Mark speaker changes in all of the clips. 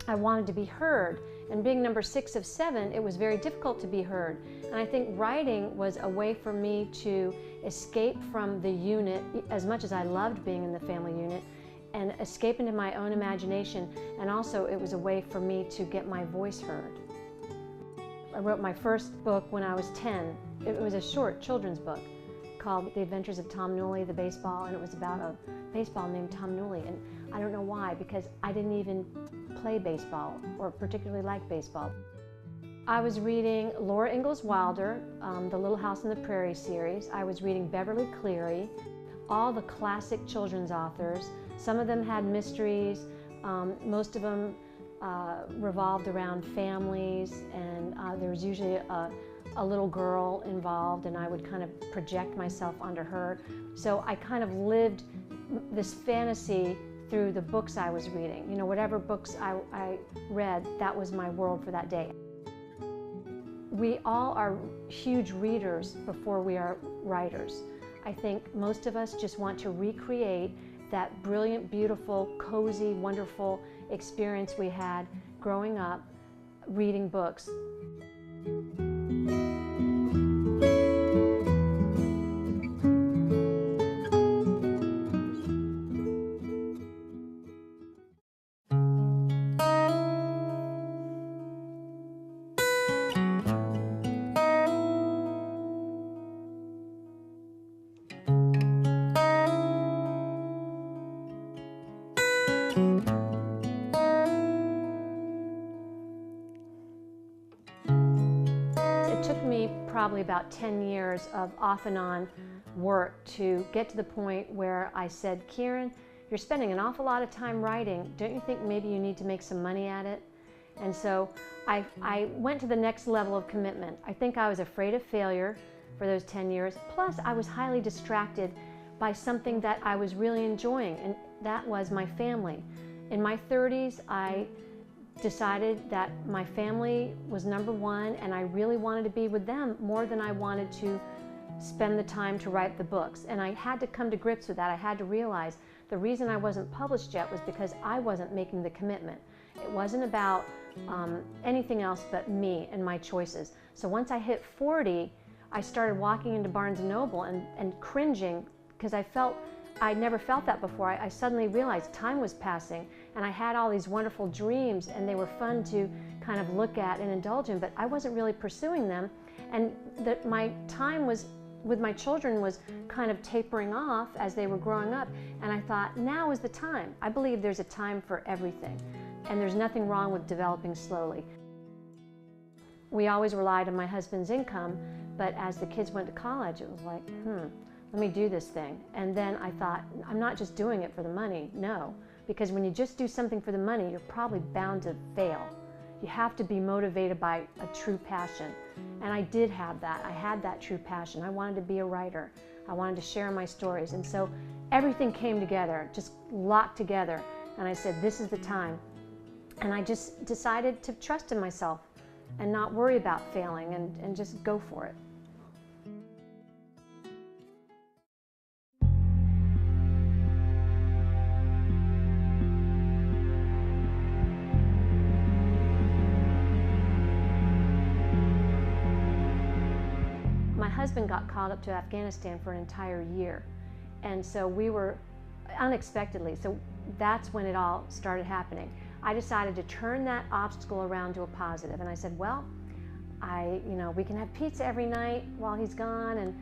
Speaker 1: I wanted to be heard. And being number 6 of 7, it was very difficult to be heard. And I think writing was a way for me to escape from the unit, as much as I loved being in the family unit, and escape into my own imagination. And also it was a way for me to get my voice heard. I wrote my first book when I was 10. It was a short children's book called The Adventures of Tom Newley, the baseball, and it was about a baseball named Tom Newley. And I don't know why, because I didn't even play baseball or particularly like baseball. I was reading Laura Ingalls Wilder, the Little House on the Prairie series. I was reading Beverly Cleary, all the classic children's authors. Some of them had mysteries, most of them revolved around families, and there was usually a little girl involved, and I would kind of project myself onto her. So I kind of lived this fantasy through the books I was reading. You know, whatever books I read, that was my world for that day. We all are huge readers before we are writers. I think most of us just want to recreate that brilliant, beautiful, cozy, wonderful experience we had growing up reading books. It took me probably about 10 years of off and on work to get to the point where I said, Kieran, you're spending an awful lot of time writing. Don't you think maybe you need to make some money at it? And so I went to the next level of commitment. I think I was afraid of failure for those 10 years. Plus, I was highly distracted by something that I was really enjoying, and that was my family. In my 30s, I decided that my family was number one, and I really wanted to be with them more than I wanted to spend the time to write the books. And I had to come to grips with that. I had to realize the reason I wasn't published yet was because I wasn't making the commitment. It wasn't about anything else but me and my choices. So once I hit 40, I started walking into Barnes & Noble and cringing, because I'd never felt that before. I suddenly realized time was passing, and I had all these wonderful dreams, and they were fun to kind of look at and indulge in, but I wasn't really pursuing them. And my time with my children was kind of tapering off as they were growing up, and I thought, now is the time. I believe there's a time for everything, and there's nothing wrong with developing slowly. We always relied on my husband's income, but as the kids went to college, it was like, let me do this thing. And then I thought, I'm not just doing it for the money, no. Because when you just do something for the money, you're probably bound to fail. You have to be motivated by a true passion. And I did have that. I had that true passion. I wanted to be a writer. I wanted to share my stories. And so everything came together, just locked together. And I said, this is the time. And I just decided to trust in myself and not worry about failing, and just go for it. My husband got called up to Afghanistan for an entire year, and so we were unexpectedly, so that's when it all started happening. I decided to turn that obstacle around to a positive, and I said, well, we can have pizza every night while he's gone, and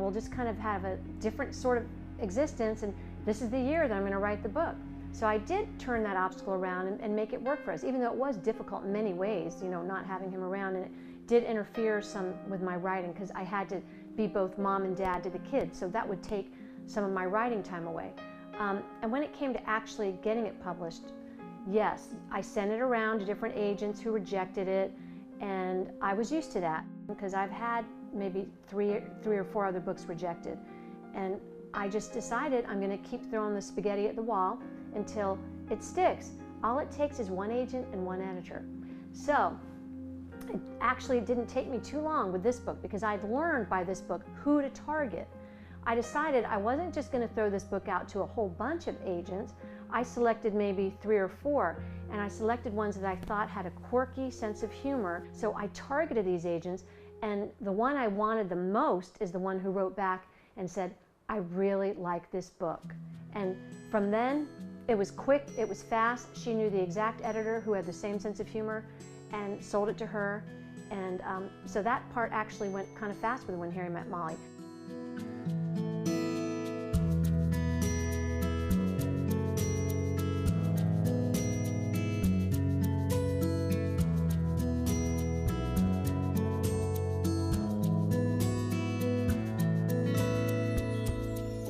Speaker 1: we'll just kind of have a different sort of existence, and this is the year that I'm going to write the book. So I did turn that obstacle around and make it work for us, even though it was difficult in many ways, not having him around, and it did interfere some with my writing, because I had to be both mom and dad to the kids, so that would take some of my writing time away. And when it came to actually getting it published, yes, I sent it around to different agents who rejected it, and I was used to that, because I've had maybe three or four other books rejected. And I just decided I'm going to keep throwing the spaghetti at the wall until it sticks. All it takes is one agent and one editor. So it actually didn't take me too long with this book, because I'd learned by this book who to target. I decided I wasn't just going to throw this book out to a whole bunch of agents. I selected maybe 3 or 4, and I selected ones that I thought had a quirky sense of humor. So I targeted these agents, and the one I wanted the most is the one who wrote back and said, I really like this book. And from then, it was quick, it was fast. She knew the exact editor who had the same sense of humor and sold it to her. And so that part actually went kind of fast with When Harry Met Molly.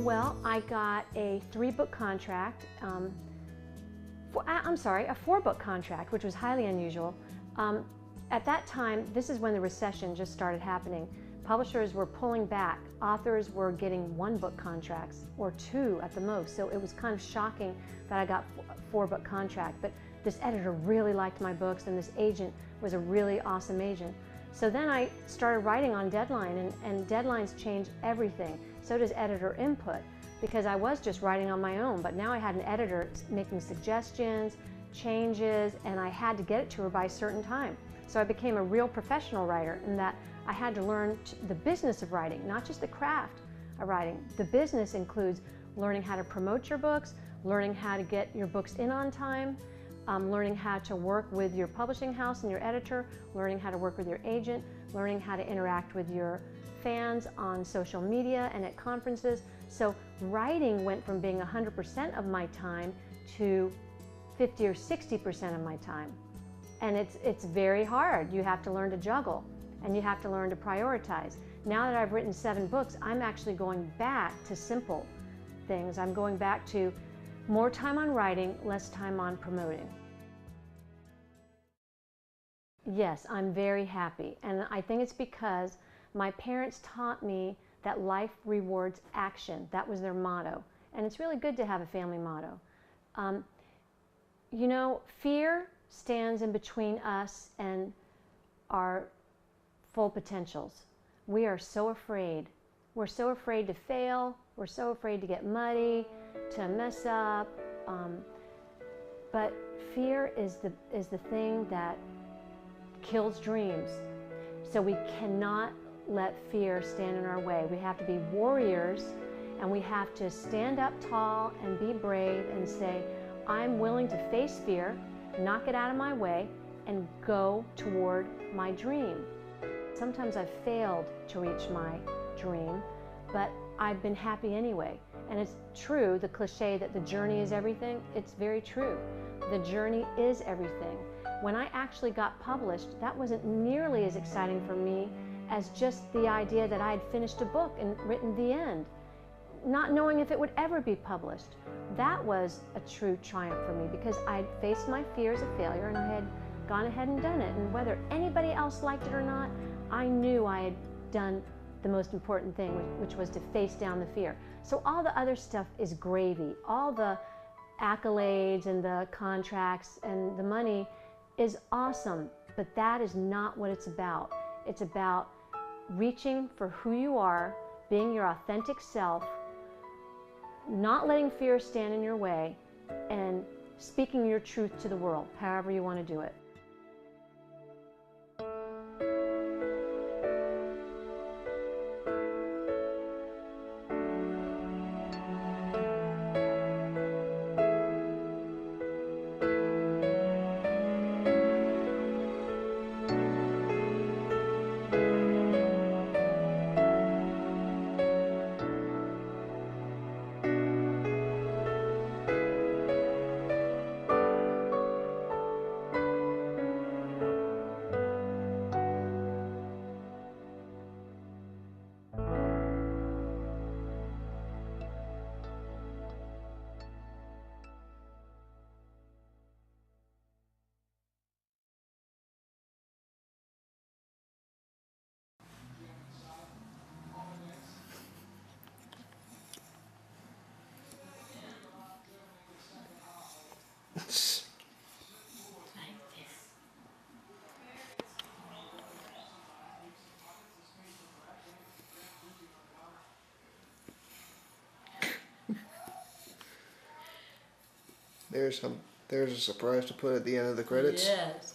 Speaker 1: Well, I got a 3-book contract, a 4-book contract, which was highly unusual. At that time, this is when the recession just started happening. Publishers were pulling back. Authors were getting 1-book contracts, or 2 at the most. So it was kind of shocking that I got a 4-book contract. But this editor really liked my books, and this agent was a really awesome agent. So then I started writing on deadline, and deadlines change everything. So does editor input, because I was just writing on my own, but now I had an editor making suggestions, changes, and I had to get it to her by a certain time. So I became a real professional writer in that I had to learn the business of writing, not just the craft of writing. The business includes learning how to promote your books, learning how to get your books in on time, learning how to work with your publishing house and your editor, learning how to work with your agent, learning how to interact with your fans on social media and at conferences. So writing went from being 100% of my time to 50 or 60% of my time. And it's very hard. You have to learn to juggle, and you have to learn to prioritize. Now that I've written 7 books, I'm actually going back to simple things. I'm going back to more time on writing, less time on promoting. Yes, I'm very happy, and I think it's because my parents taught me that life rewards action. That was their motto, and it's really good to have a family motto. You know, fear stands in between us and our full potentials. We are so afraid. We're so afraid to fail. We're so afraid to get muddy, to mess up. But fear is the thing that kills dreams. So we cannot let fear stand in our way. We have to be warriors, and we have to stand up tall and be brave and say, I'm willing to face fear, knock it out of my way, and go toward my dream. Sometimes I've failed to reach my dream, but I've been happy anyway. And it's true, the cliche that the journey is everything, it's very true. The journey is everything. When I actually got published, that wasn't nearly as exciting for me as just the idea that I had finished a book and written the end, not knowing if it would ever be published. That was a true triumph for me, because I'd faced my fears of failure and I had gone ahead and done it. And whether anybody else liked it or not, I knew I had done the most important thing, which was to face down the fear. So all the other stuff is gravy. All the accolades and the contracts and the money is awesome, but that is not what it's about. It's about reaching for who you are, being your authentic self, not letting fear stand in your way, and speaking your truth to the world, however you want to do it.
Speaker 2: There's a surprise to put at the end of the credits.
Speaker 3: Yes.